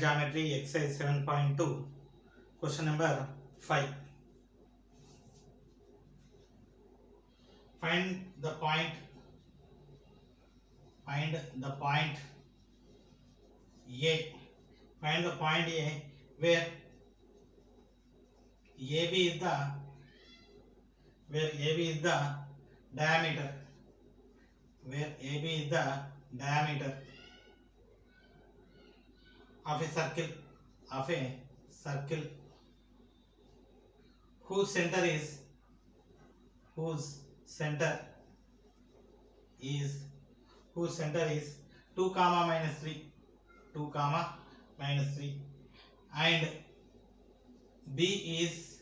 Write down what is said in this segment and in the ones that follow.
geometry exercise 7.2 question number 5. Find the point A. Find the point A where AB is the diameter. Where AB is the diameter of a circle whose center is 2 comma minus 3 and B is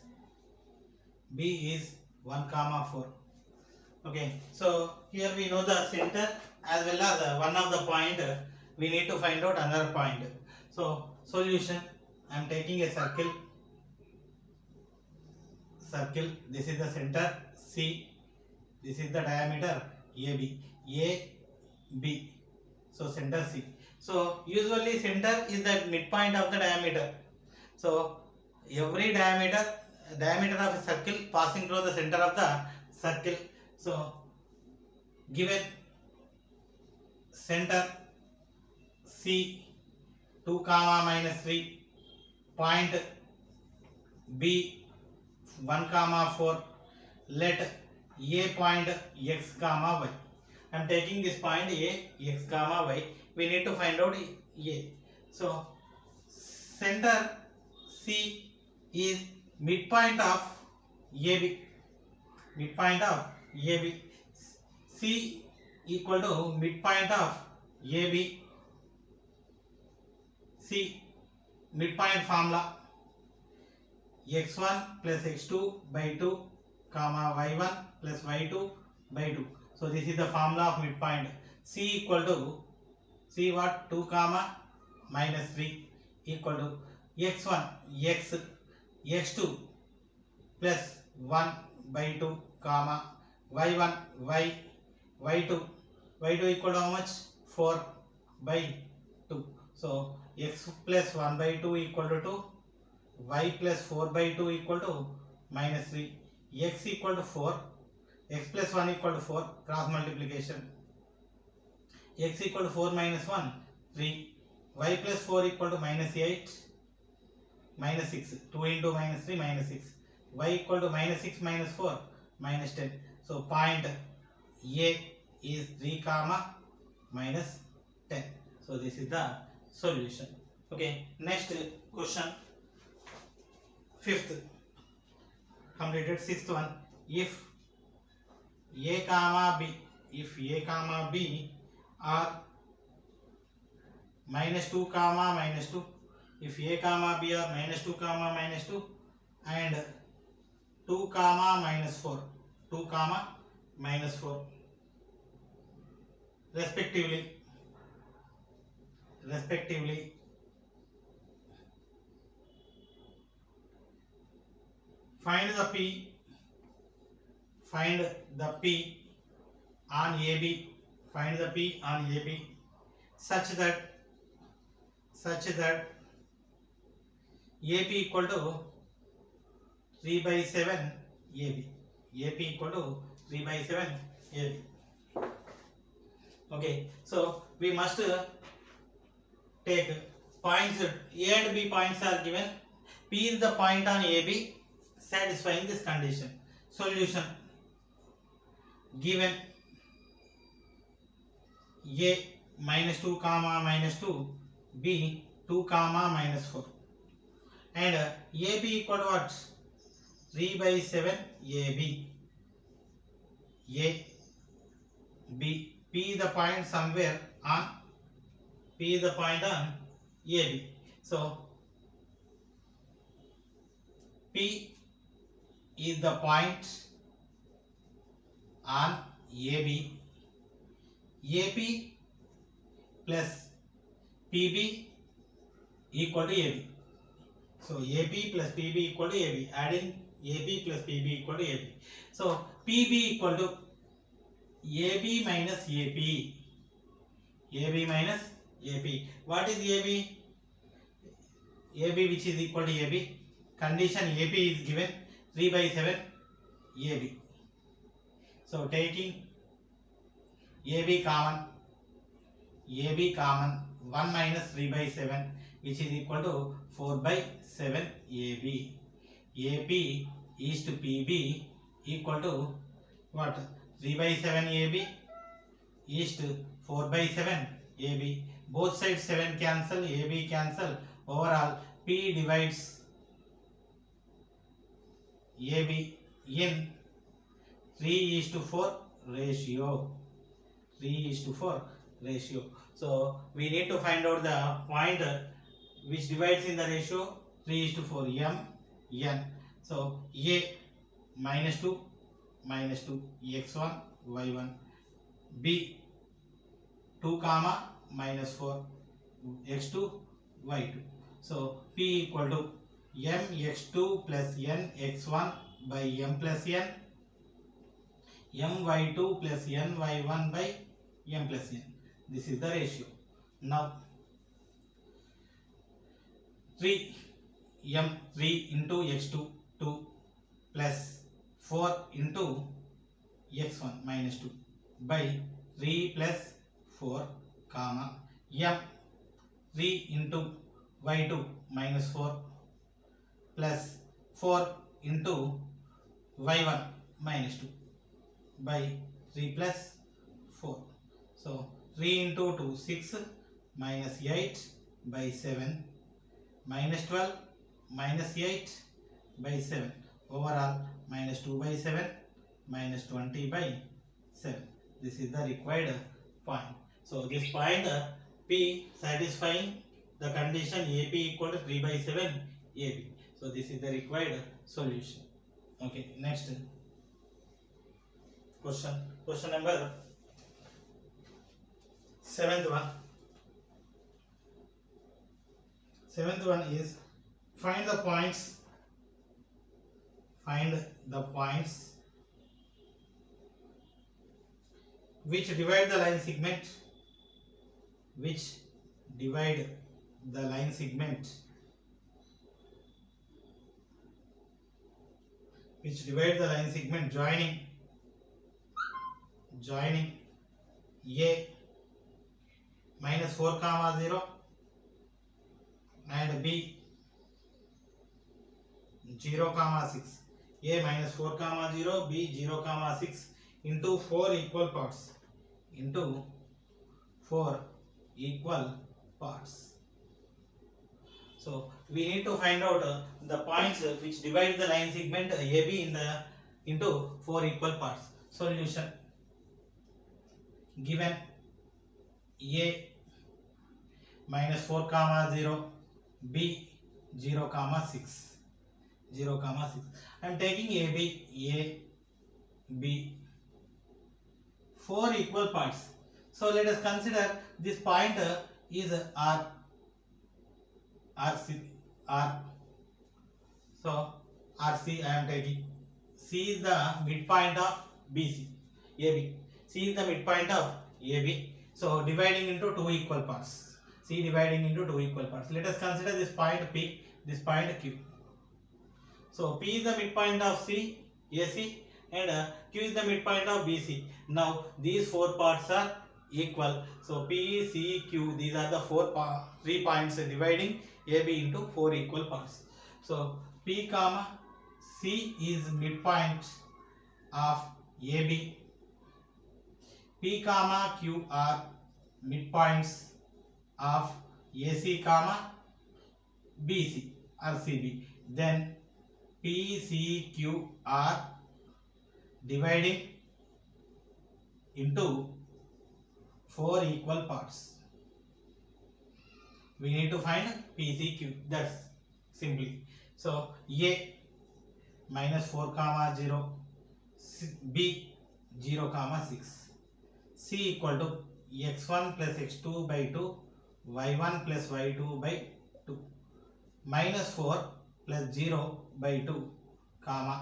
1 comma 4. Okay, so here we know the center as well as one of the point. We need to find out another point. So solution, I am taking a circle. This is the center C. This is the diameter AB. So center C. So usually center is the midpoint of the diameter. So every diameter of a circle passing through the center of the circle. So given center C 2 comma minus 3, point B 1 comma 4, let A point x comma y. I am taking this point A x comma y. We need to find out A. So center C is midpoint of AB. C equal to midpoint of AB. C midpoint formula x1 plus x2 by 2 comma y1 plus y2 by 2. So this is the formula of midpoint. C equal to 2 comma minus 3 equal to x1 x2 plus 1 by 2 comma y1 y2 equal to how much? 4 by 2. So x plus 1 by 2 equal to 2, y plus 4 by 2 equal to minus 3, x equal to 4, x plus 1 equal to 4, cross multiplication, x equal to 4 minus 1, 3, y plus 4 equal to minus 8, minus 6, 2 into minus 3 minus 6, y equal to minus 6 minus 4 minus 10. So point A is 3 comma minus 10. So this is the solution. Okay, next question, 5th completed. 6th one, if A comma B are minus 2 comma minus 2, if A comma B are minus 2 comma minus 2 and 2 comma minus 4 respectively, find the P on AB, such that AP equal to 3 by 7 AB. Okay, so we must take points. A and B points are given. P is the point on AB satisfying this condition. Solution, given A minus 2 comma minus 2, B 2 comma minus 4 and AB equal to what? 3 by 7 AB. B, P is the point somewhere on AB. So P is the point on AB. AP plus PB equal to AB. So AP plus PB equal to AB. Adding AP plus PB equal to AB. So PB equal to AB minus AP. AB minus AP. What is AB? AB which is equal to AB. Condition AB is given 3 by 7 AB. So taking AB common 1 minus 3 by 7 which is equal to 4 by 7 AB. AP is to PB equal to what? 3 by 7 AB is to 4 by 7 AB. Both sides 7 cancel, AB cancel. Overall P divides AB in 3:4 ratio. 3:4 ratio. So we need to find out the point which divides in the ratio 3:4. M N. So A -2 x1 y1. B 2 comma -4 x2 y2. So P equal to m x2 plus n x1 by m plus n, m y2 plus n y1 by m plus n. This is the ratio. Now 3 into x2 2 plus 4 into x1 -2 by 3 plus 4 comma m 3 into y2 -4 plus 4 into y1 -2 by 3 plus 4. So 3 into 2 6 minus 8 by 7 minus 12 minus 8 by 7. Overall minus 2 by 7 minus 20 by 7. This is the required point. So this point P satisfying the condition AP equal to 3 by 7 AB. So this is the required solution. Okay, next question. Question number 7th one. 7th one is find the points which divide the line segment joining A -4, 0 and B 0, 6. A -4, 0, B 0, 6 into 4 equal parts. So we need to find out the points which divide the line segment AB into 4 equal parts. Solution. Given A -4, 0, B 0, 6. I am taking A, B, 4 equal parts. So let us consider this point is R. So RC I am taking. C is the midpoint of BC. AB. C is the midpoint of AB. So dividing into 2 equal parts. C dividing into 2 equal parts. Let us consider this point P, this point Q. So P is the midpoint of C, AC, and Q is the midpoint of BC. Now these 4 parts are equal. So P, C, Q, these are the 3 points dividing AB into 4 equal parts. So P comma C is midpoint of AB. P comma Q are midpoints of AC comma BC or CB. Then P, C, Q are dividing into 4 equal parts. We need to find P, C, Q. That's simply. So A -4, 0, B 0, 6. C equal to x1 plus x2 by 2, y1 plus y2 by 2. -4 plus 0 by 2, comma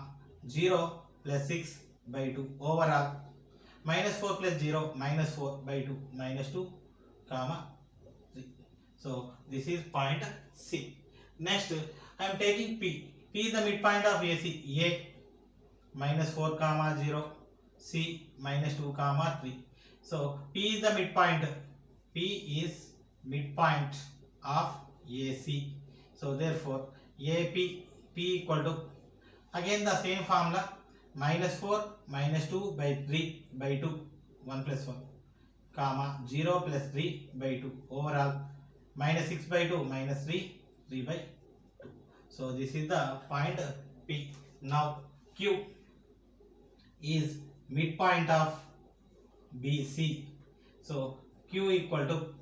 0 plus 6 by 2. Overall -4 plus 0 -4 by 2 -2, comma 3. So this is point C. Next, I am taking P. P is the midpoint of AC. A minus 4 comma 0, C minus 2 comma 3. So P is the midpoint. P is midpoint of AC. So therefore AP P equal to, again the same formula, minus 4 minus 2 by 3 by 2, 1 plus 1 comma 0 plus 3 by 2, overall minus 6 by 2 minus 3 3 by 2. So this is the point P. Now Q is midpoint of BC. So Q equal to,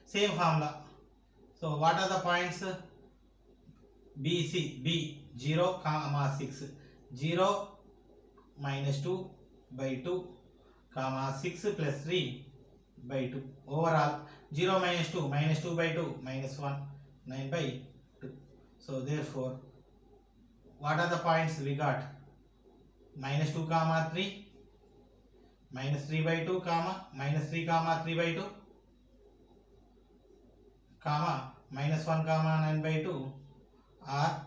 same formula. So what are the points? BC, B 0 comma 6, 0 minus 2 by 2 comma 6 plus 3 by 2, overall 0 minus 2 by 2 minus 1, 9 by 2. So therefore what are the points we got? Minus 2 comma 3, minus 3 by 2 comma minus 3 comma 3 by 2 comma minus 1 comma 9 by 2 are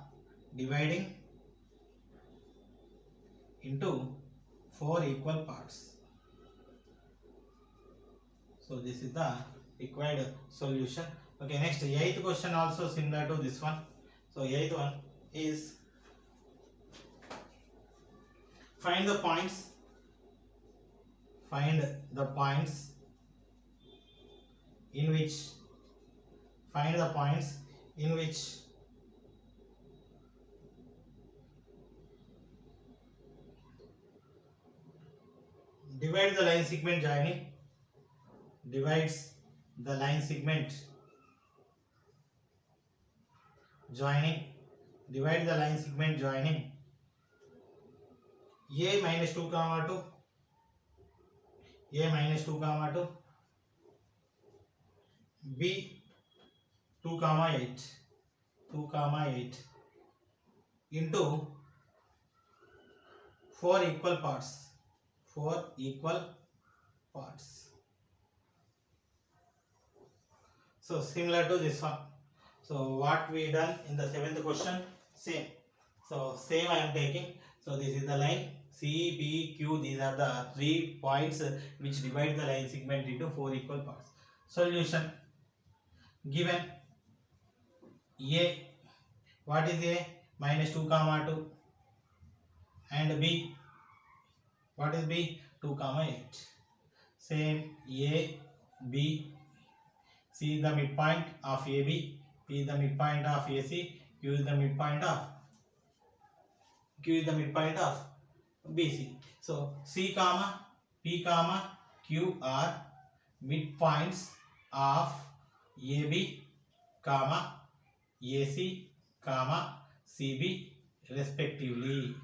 dividing into 4 equal parts. So this is the required solution. Okay, next 8th question also similar to this one. So 8th one is find the points in which divide the line segment joining, divides the line segment joining, divide the line segment joining A minus 2 comma 2, A minus 2 comma 2, B 2 comma 8, 2 comma 8 into 4 equal parts, 4 equal parts. So similar to this one. So what we done in the 7th question, same. So same I am taking. So this is the line C, P, Q. These are the 3 points which divide the line segment into 4 equal parts. Solution. Given A, what is A? Minus 2 comma 2, and B, what is B? 2 comma 8. Same A, B, C is the midpoint of AB, P is the midpoint of AC, Q is the midpoint of BC. So C comma P comma Q are midpoints of AB comma AC comma CB respectively.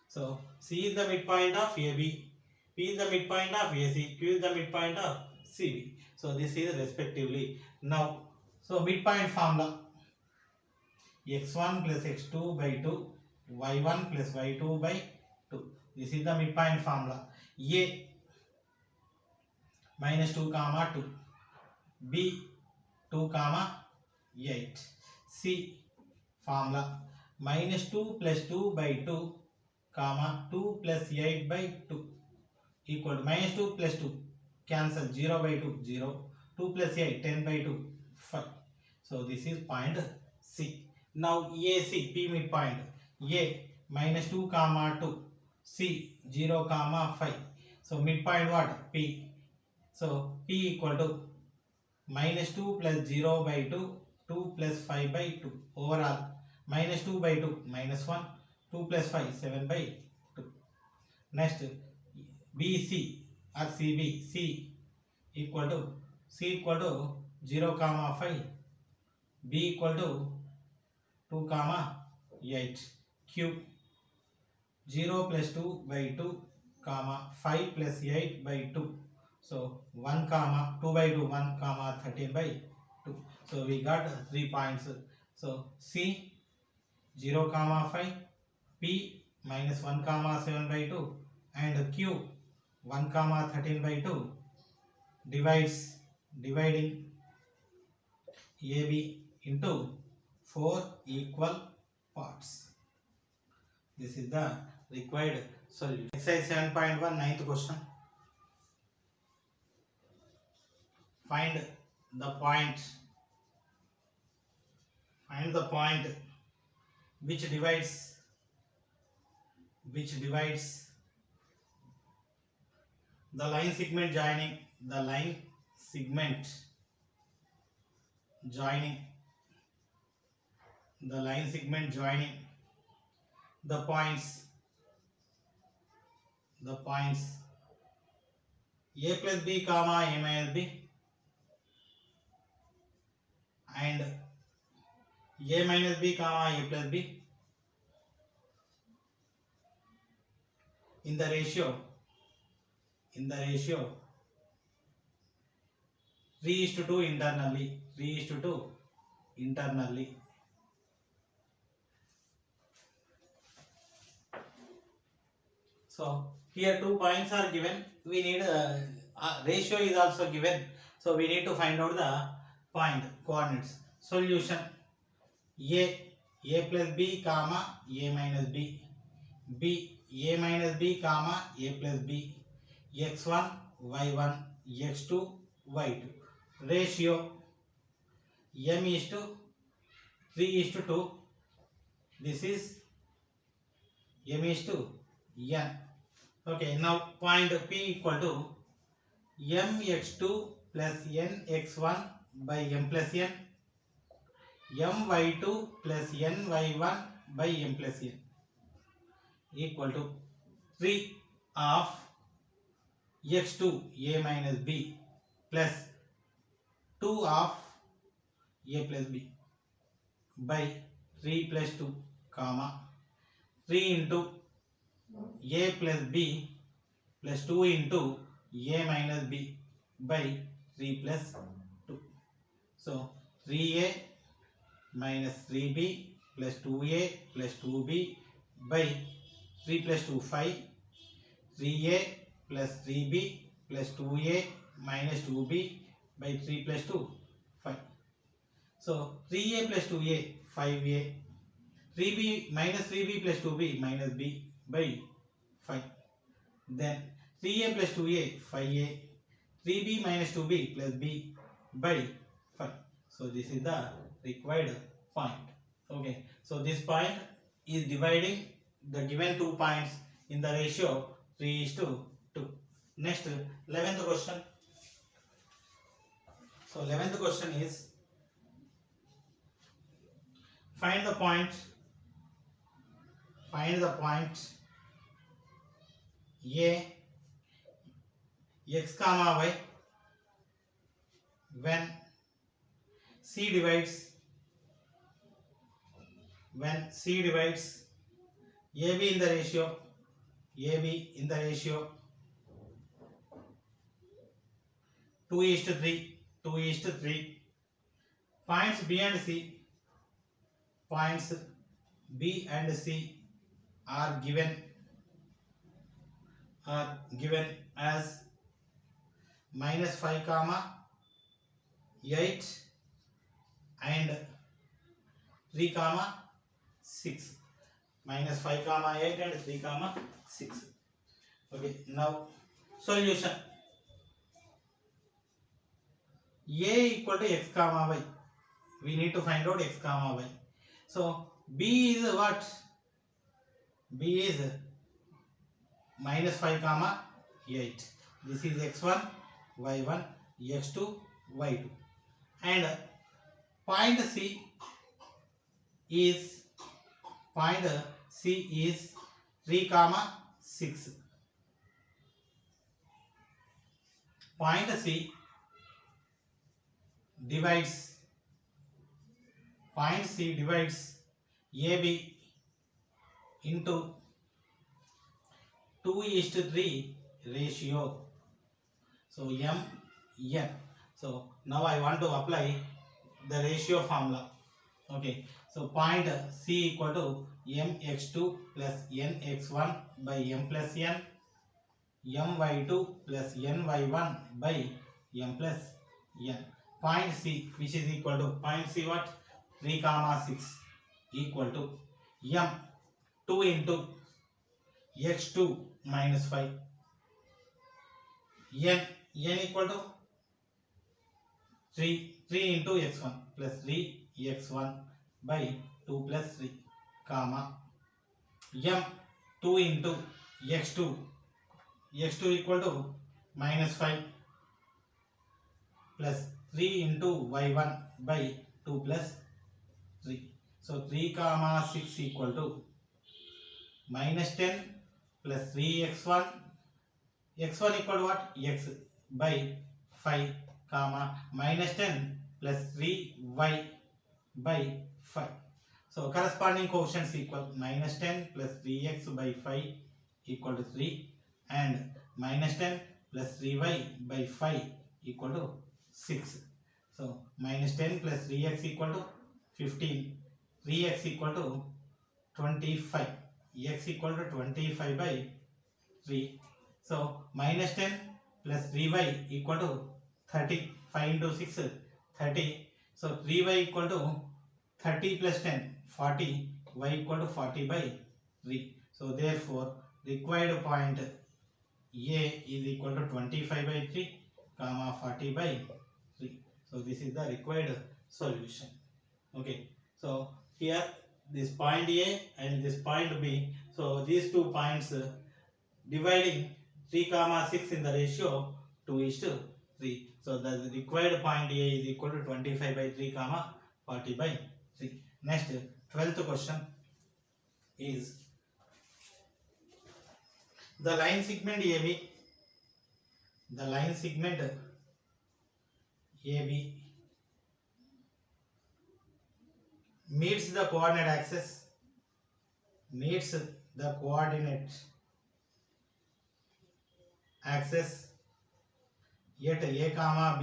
So C is the midpoint of AB, P is the midpoint of AC, Q is the midpoint of CB. So this is respectively. Now, so midpoint formula, x1 plus x2 by 2, y1 plus y2 by 2. This is the midpoint formula. A minus 2 comma 2, B 2 comma 8. C formula minus 2 plus 2 by 2 comma 2 plus 8 by 2 equal to minus 2 plus 2 cancel, 0 by 2 0, 2 plus 8 10 by 2 5. So this is point C. Now AC P midpoint, A minus 2 comma 2, C 0 comma 5. So midpoint what? P. So P equal to minus 2 plus 0 by 2, 2 plus 5 by 2, overall minus 2 by 2 minus 1, 2 plus 5 7 by 2. Next BC or CB, C equal to 0 comma 5, B equal to 2 comma 8, Q 0 plus 2 by 2 comma 5 plus 8 by 2. So 1 comma 2 by 2, 1 comma 13 by 2. So we got 3 points. So C 0 comma 5, P minus 1 comma 7 by 2, and Q 1 comma 13 by 2 dividing AB into 4 equal parts. This is the required solution. Exercise 7.1 ninth question. Find the point which divides the line segment joining the points a plus b comma a minus b and a minus b comma a plus b in the ratio 3:2 internally. So here 2 points are given. We need ratio is also given. So we need to find out the point coordinates. Solution: a plus b comma a minus b, a minus b comma a plus b, x1 y1 x2 y2. Ratio m is to 3:2. This is m is to n. Okay, now point P equal to mx2 plus nx1 by m plus n, my2 plus ny1 by m plus n equal to 3 of x2 a minus b plus 2 of a plus b by 3 plus 2 comma 3 into a plus b plus 2 into a minus b by 3 plus 2. So 3a minus 3b plus 2a plus 2b by 3 plus 2 5, 3a plus 3b plus 2a minus 2b by 3 plus 2 5. So 3a plus 2a 5a, 3b minus 3b plus 2b minus b by 5. Then 3a plus 2a 5a, 3b minus 2b plus b by 5. So this is the required point. Okay, so this point is dividing the given 2 points in the ratio 3:2. Next, 11th question. So 11th question is find the point a x comma y when c divides AB in the ratio 2:3. Points B and C are given as -5, 8 and 3, 6. -5, 8 and 3, 6. Okay, now solution: A equal to x comma y. We need to find out x comma y. So B is what? B is -5, 8. This is x1, y1, x2, y2. And point C is 3, 6. Point C divides AB into 2:3 ratio. So m n. So now I want to apply the ratio formula. Okay, so point C equal to mx2 plus nx1 by m plus n, my2 plus ny1 by m plus n. point C, which is equal to point C what 3 comma 6 equal to m 2 into x2 minus 5 n equal to 3 into x1 plus 3 x1 by 2 plus 3 comma m 2 into x2 equal to minus 5 plus 3 into y1 by 2 plus 3. So 3 comma 6 equal to minus 10 plus 3x1 x1 equal to what x by 5 comma minus 10 plus 3y by 5. So corresponding quotients equal minus 10 plus 3x by 5 equal to 3 and minus 10 plus 3y by 5 equal to 6. So minus 10 plus 3x equal to 15, 3x equal to 25, x equal to 25 by 3. So minus 10 plus 3y equal to 30, 5 into 6 30. So 3y equal to 30 plus 10 40, y equal to 40 by 3. So therefore required point A is equal to 25 by 3 comma 40 by 3. So this is the required solution. Okay, so here this point A and this point B, so these 2 points dividing 3 comma 6 in the ratio 2:3. So the required point A is equal to 25 by 3 comma 40 by 3. Next 12th question is the line segment AB meets the coordinate axis at A comma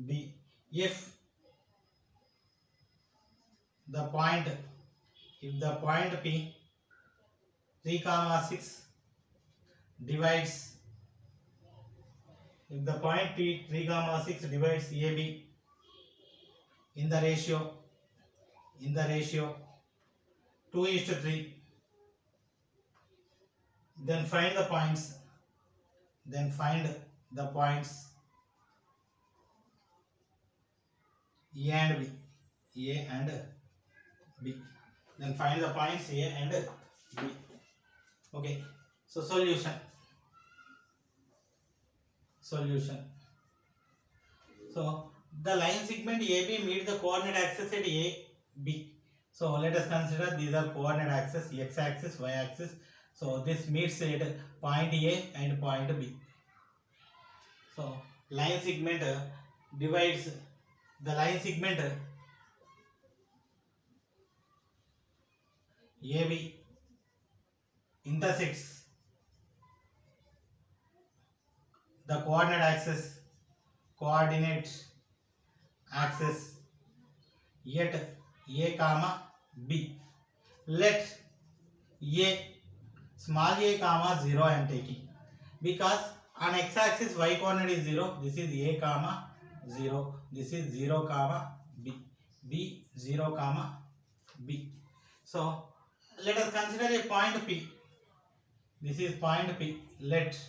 B if the point P 3 comma 6 divides AB in the ratio 2:3, then find the points A and B. Then find the points A and B. Okay, so solution. So the line segment AB meets the coordinate axis at A, B. So let us consider these are coordinate axis, x axis, y axis. So this meets at point A and point B. So line segment divides the line segment AB intersects the coordinate axis at A comma B. Let small a comma 0 I am taking, because on x axis y coordinate is 0. This is A comma 0. This is 0 comma B 0 comma B. So let us consider a point P. This is point P. Let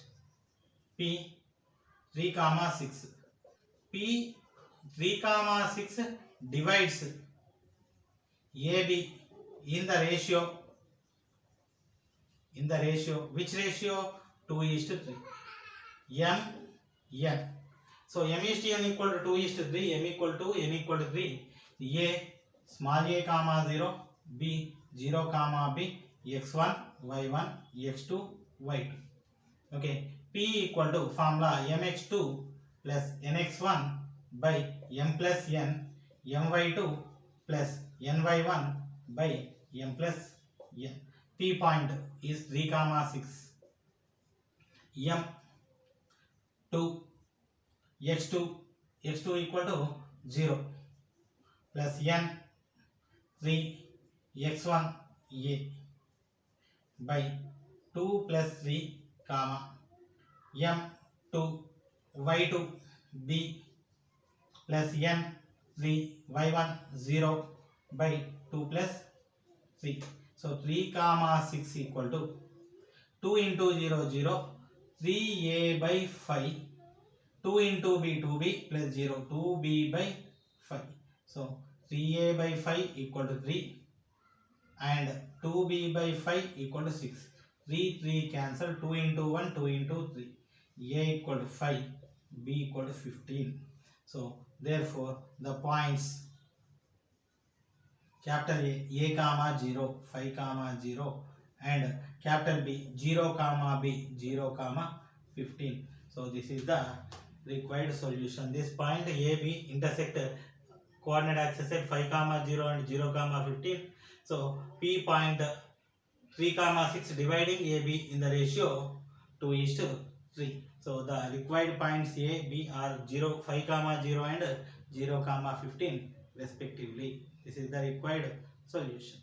P 3 comma 6. P 3 comma 6 divides AB in the ratio which ratio 2:3 m n. So m is to n equal to 2:3, m equal to 3. A small a comma 0, B 0 comma B, x1 y1 x2 y2. Okay, P equal to formula mx2 plus nx1 by m plus n, my2 plus ny1 by m plus n. P point is 3 comma 6, m2 x2 equal to 0 plus n 3 x1 a by 2 plus 3 comma m2 y2 b plus n 3 y1 0 by 2 plus 3. So 3 comma 6 equal to 2 into 0 0 3a by 5, 2 into b 2b plus 0 2b by 5. So 3a by 5 equal to 3 and 2b by 5 equal to 6. 3 cancel, 2 into 1 2 into 3. A equal to 5, b equal to 15. So therefore the points capital A comma 0 5 comma 0 and capital B 0 comma B 0 comma 15. So this is the required solution. This point A B intersect coordinate axis at 5 comma 0 and 0 comma 15. So P point 3 comma 6 dividing AB in the ratio 2:3. So the required points A B are 0 5 comma 0 and 0 comma 15 respectively. This is the required solution.